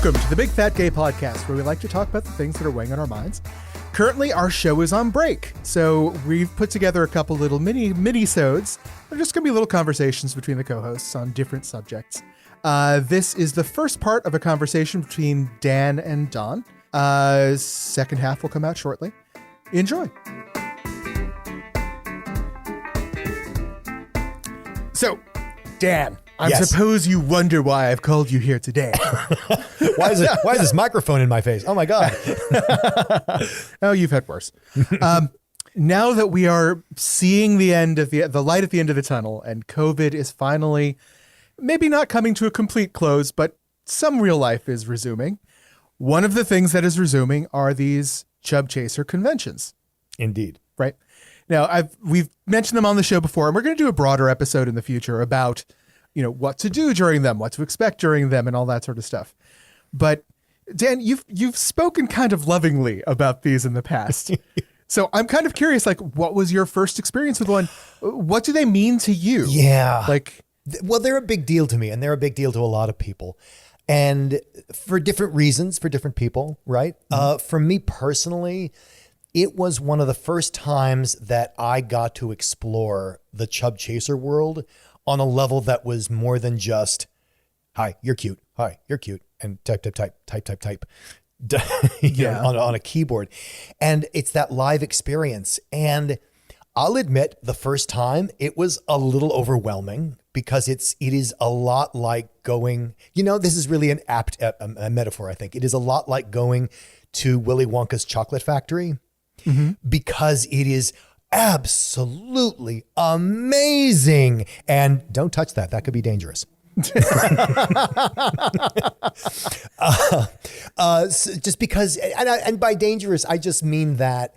Welcome to the Big Fat Gay Podcast, where we like to talk about the things that are weighing on our minds. Currently, our show is on break, so we've put together a couple little mini-sodes. They're just going to be little conversations between the co-hosts on different subjects. This is the first part of a conversation between Dan and Don. Second half will come out shortly. Enjoy. So, Dan, I suppose you wonder why I've called you here today. Why is this microphone in my face? Oh my God. Oh, you've had worse. Now that we are seeing the end of the light at the end of the tunnel, and COVID is finally maybe not coming to a complete close, but some real life is resuming. One of the things that is resuming are these chub chaser conventions. Indeed. Right. Now, we've mentioned them on the show before, and we're going to do a broader episode in the future about, what to do during them, what to expect during them, and all that sort of stuff. But Dan, you've spoken kind of lovingly about these in the past. So I'm kind of curious, what was your first experience with one? What do they mean to you? Yeah. Well, they're a big deal to me, and they're a big deal to a lot of people. And for different reasons, for different people, right? Mm-hmm. For me personally, it was one of the first times that I got to explore the chub chaser world on a level that was more than just, hi, you're cute. Hi, you're cute. And type. On a keyboard. And it's that live experience. And I'll admit the first time it was a little overwhelming because it is a lot like going, this is really an apt a metaphor, I think. It is a lot like going to Willy Wonka's chocolate factory because it is absolutely amazing. And don't touch that. That could be dangerous. Just because, and by dangerous, I just mean that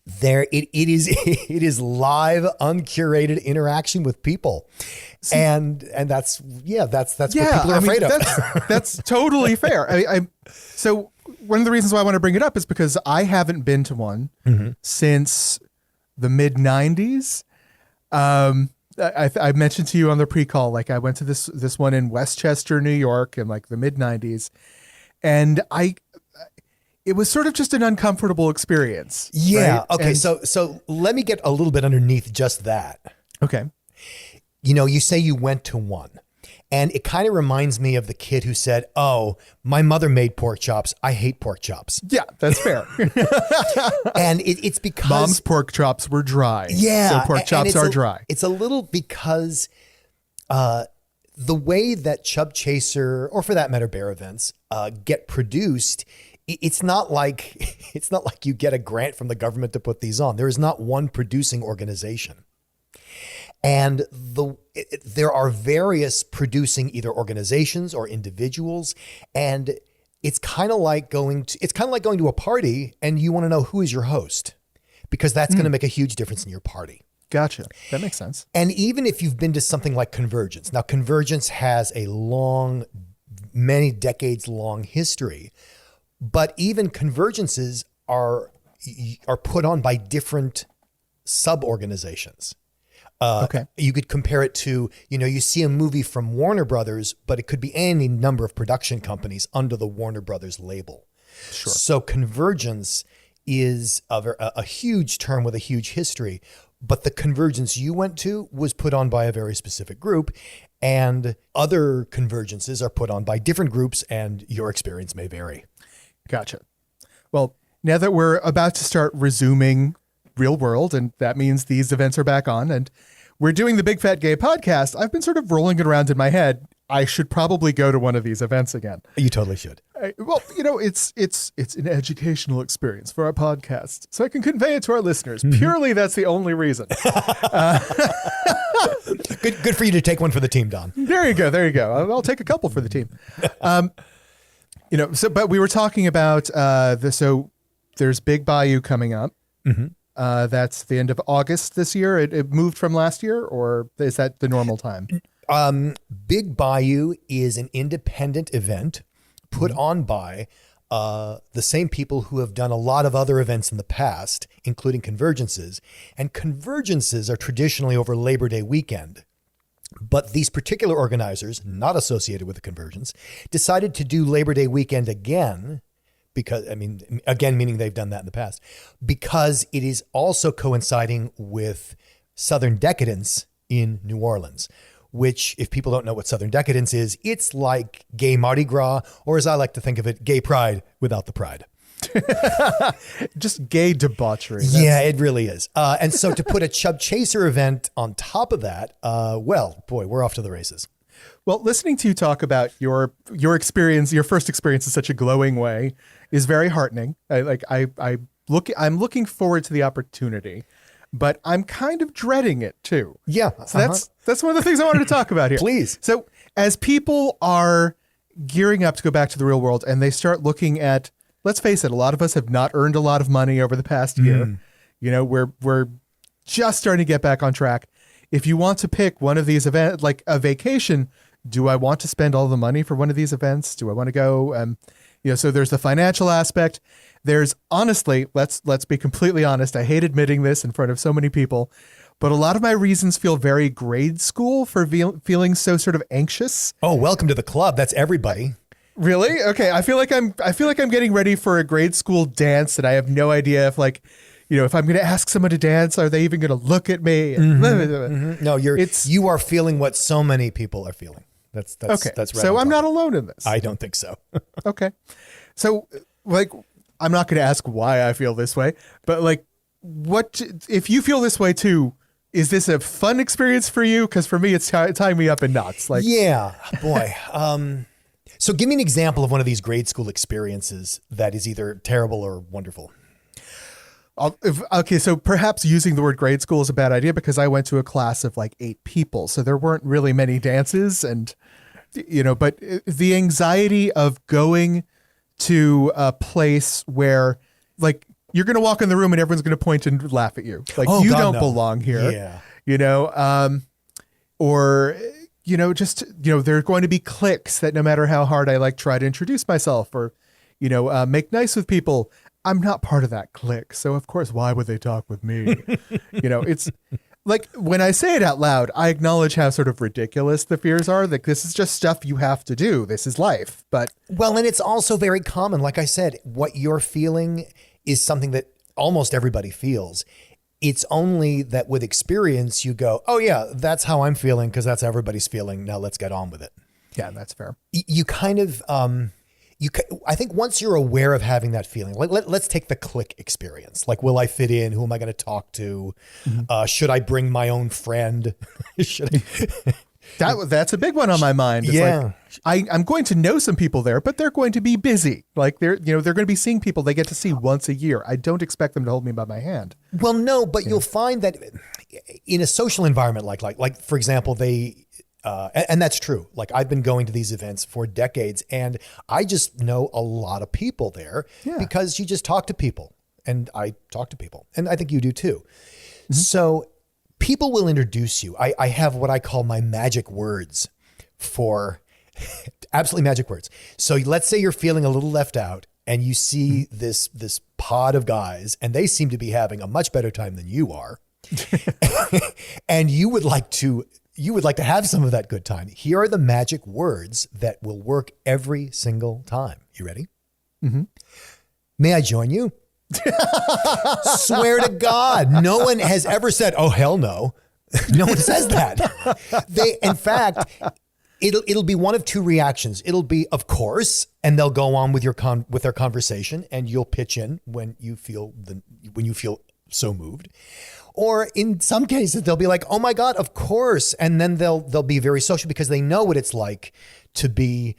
it is live, uncurated interaction with people. And that's what people are afraid of. That's totally fair. So one of the reasons why I want to bring it up is because I haven't been to one since the mid 90s. I mentioned to you on the pre-call, I went to this one in Westchester, New York in the mid 90s. And it was sort of just an uncomfortable experience. Yeah. Right? Okay. So let me get a little bit underneath just that. Okay. You say you went to one, and it kind of reminds me of the kid who said, "Oh, my mother made pork chops. I hate pork chops." Yeah, that's fair. And it's because Mom's pork chops were dry. Yeah. So pork chops are dry. It's a little because the way that chub chaser, or for that matter, bear events, get produced, it's not like you get a grant from the government to put these on. There is not one producing organization. And there are various producing either organizations or individuals, and it's kind of like going to a party and you want to know who is your host, because that's going to make a huge difference in your party. Gotcha. That makes sense. And even if you've been to something like Convergence, now Convergence has a many decades long history, but even Convergences are put on by different sub-organizations. Okay. You could compare it to, you see a movie from Warner Brothers, but it could be any number of production companies under the Warner Brothers label. Sure. So Convergence is a huge term with a huge history, but the Convergence you went to was put on by a very specific group, and other Convergences are put on by different groups, and your experience may vary. Gotcha. Well, now that we're about to start resuming real world, and that means these events are back on, and we're doing the Big Fat Gay Podcast, I've been sort of rolling it around in my head. I should probably go to one of these events again. You totally should. It's an educational experience for our podcast, so I can convey it to our listeners. Purely, that's the only reason. Good for you to take one for the team, Don. There you go. I'll take a couple for the team. But we were talking about so there's Big Bayou coming up. That's the end of August this year. It moved from last year, or is that the normal time? Big Bayou is an independent event put on by the same people who have done a lot of other events in the past, including Convergences. And Convergences are traditionally over Labor Day weekend. But these particular organizers, not associated with the conversions, decided to do Labor Day weekend again because, again, meaning they've done that in the past, because it is also coinciding with Southern Decadence in New Orleans, which, if people don't know what Southern Decadence is, it's like gay Mardi Gras, or as I like to think of it, gay pride without the pride. Just gay debauchery. Yeah, it really is. And so to put a Chub Chaser event on top of that, well, boy, we're off to the races. Well, listening to you talk about your experience, your first experience in such a glowing way is very heartening. I'm looking forward to the opportunity, but I'm kind of dreading it too. Yeah. So that's one of the things I wanted to talk about here. Please. So as people are gearing up to go back to the real world and they start looking at, let's face it, a lot of us have not earned a lot of money over the past year. You know, we're just starting to get back on track. If you want to pick one of these events, like a vacation, do I want to spend all the money for one of these events? Do I want to go? So there's the financial aspect. There's, honestly, let's be completely honest. I hate admitting this in front of so many people, but a lot of my reasons feel very grade school for feeling so sort of anxious. Oh, welcome to the club. That's everybody. Really? Okay. I feel like I'm getting ready for a grade school dance, and I have no idea if if I'm going to ask someone to dance, are they even going to look at me? No, you are feeling what so many people are feeling. That's okay. That's right. So I'm not alone in this. I don't think so. Okay. So I'm not going to ask why I feel this way, but what if you feel this way too? Is this a fun experience for you? Because for me, it's tying me up in knots. Yeah, boy. So give me an example of one of these grade school experiences that is either terrible or wonderful. So perhaps using the word grade school is a bad idea because I went to a class of 8 people. So there weren't really many dances but the anxiety of going to a place where you're going to walk in the room and everyone's going to point and laugh at you. You don't belong here, or there are going to be cliques that no matter how hard I try to introduce myself or, make nice with people, I'm not part of that clique. So of course, why would they talk with me? It's when I say it out loud, I acknowledge how sort of ridiculous the fears are. This is just stuff you have to do. This is life. But and it's also very common. Like I said, what you're feeling is something that almost everybody feels. It's only that with experience, you go, oh yeah, that's how I'm feeling because that's how everybody's feeling. Now let's get on with it. Yeah, that's fair. You kind of, I think once you're aware of having that feeling, let's take the click experience. Will I fit in? Who am I going to talk to? Mm-hmm. Should I bring my own friend? That's a big one on my mind. It's I'm going to know some people there, but they're going to be busy. They're going to be seeing people they get to see once a year. I don't expect them to hold me by my hand. Well, no, but you'll find that in a social environment, like for example, and that's true. I've been going to these events for decades and I just know a lot of people there because you just talk to people and I talk to people and I think you do too. Mm-hmm. So people will introduce you. I have what I call my magic words for absolutely magic words. So let's say you're feeling a little left out and you see this pod of guys and they seem to be having a much better time than you are. And you would like to have some of that good time. Here are the magic words that will work every single time. You ready? Mm-hmm. May I join you? Swear to God, no one has ever said, "Oh hell no." No one says that. In fact, it'll be one of two reactions. It'll be, of course, and they'll go on with their conversation, and you'll pitch in when you feel so moved. Or in some cases, they'll be like, "Oh my God, of course," and then they'll be very social because they know what it's like to be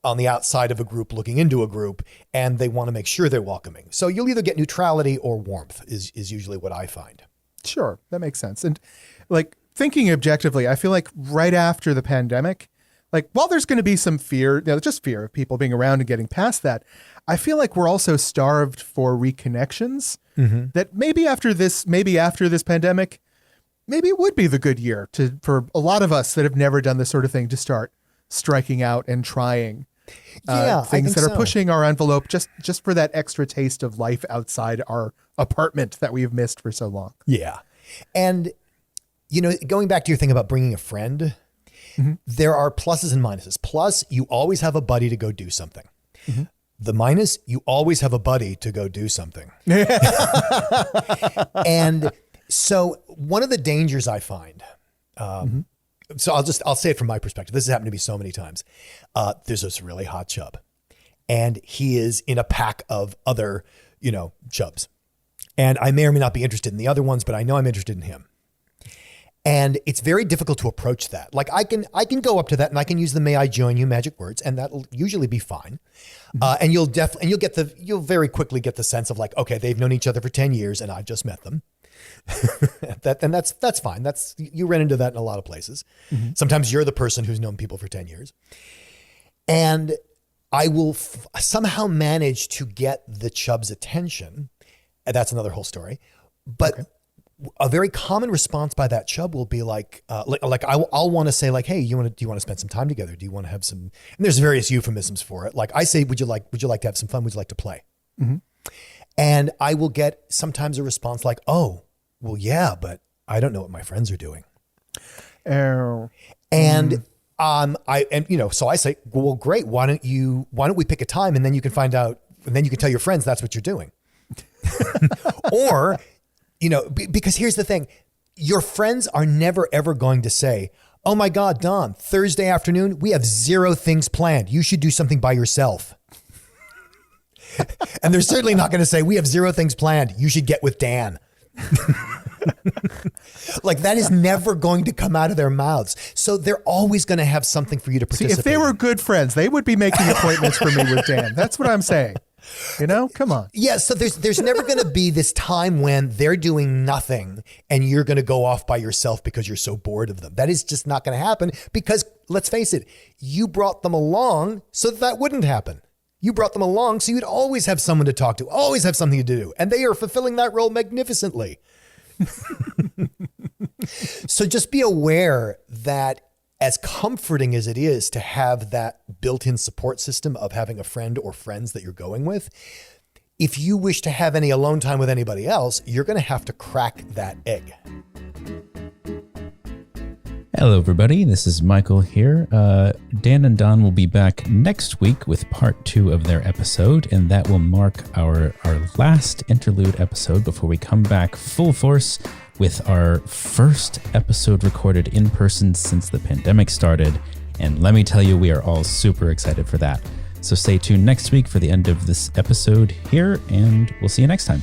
on the outside of a group looking into a group, and they want to make sure they're welcoming. So you'll either get neutrality or warmth is usually what I find. Sure, that makes sense. And thinking objectively, I feel like right after the pandemic, while there's going to be some fear, just fear of people being around and getting past that, I feel like we're also starved for reconnections. Mm-hmm. That maybe after this pandemic, maybe it would be the good year for a lot of us that have never done this sort of thing to start striking out and trying things that are pushing our envelope just for that extra taste of life outside our apartment that we've missed for so long. Yeah. And, going back to your thing about bringing a friend, There are pluses and minuses. Plus, you always have a buddy to go do something. The minus, you always have a buddy to go do something. And so one of the dangers I find, so I'll say it from my perspective. This has happened to me so many times. There's this really hot chub, and he is in a pack of other, chubs. And I may or may not be interested in the other ones, but I know I'm interested in him. And it's very difficult to approach that. Like I can go up to that and I can use the "May I join you" magic words, and that'll usually be fine. And you'll very quickly get the sense of like, okay, they've known each other for 10 years and I've just met them. And that's fine. You run into that in a lot of places. Sometimes you're the person who's known people for 10 years. And I will somehow manage to get the chub's attention. And that's another whole story. But a very common response by that chub will be like I'll want to say like, hey, do you want to spend some time together? Do you want to have some, and there's various euphemisms for it. Like I say, would you like to have some fun? Would you like to play? And I will get sometimes a response like, oh, well, yeah, but I don't know what my friends are doing. Oh. And so I say, well, great. Why don't we pick a time and then you can find out, and then you can tell your friends that's what you're doing. Or, because here's the thing, your friends are never, ever going to say, oh my God, Don, Thursday afternoon, we have 0 things planned. You should do something by yourself. And they're certainly not going to say, we have 0 things planned. You should get with Dan. Like that is never going to come out of their mouths. So they're always going to have something for you to participate in. If they were good friends, they would be making appointments for me with Dan. That's what I'm saying. Come on. Yeah. So there's never going to be this time when they're doing nothing and you're going to go off by yourself because you're so bored of them. That is just not going to happen because let's face it, you brought them along so that wouldn't happen. You brought them along so you'd always have someone to talk to, always have something to do. And they are fulfilling that role magnificently. So just be aware that as comforting as it is to have that built-in support system of having a friend or friends that you're going with, if you wish to have any alone time with anybody else, you're going to have to crack that egg. Hello, everybody. This is Michael here. Dan and Don will be back next week with part 2 of their episode, and that will mark our last interlude episode before we come back full force with our first episode recorded in person since the pandemic started. And let me tell you, we are all super excited for that. So stay tuned next week for the end of this episode here, and we'll see you next time.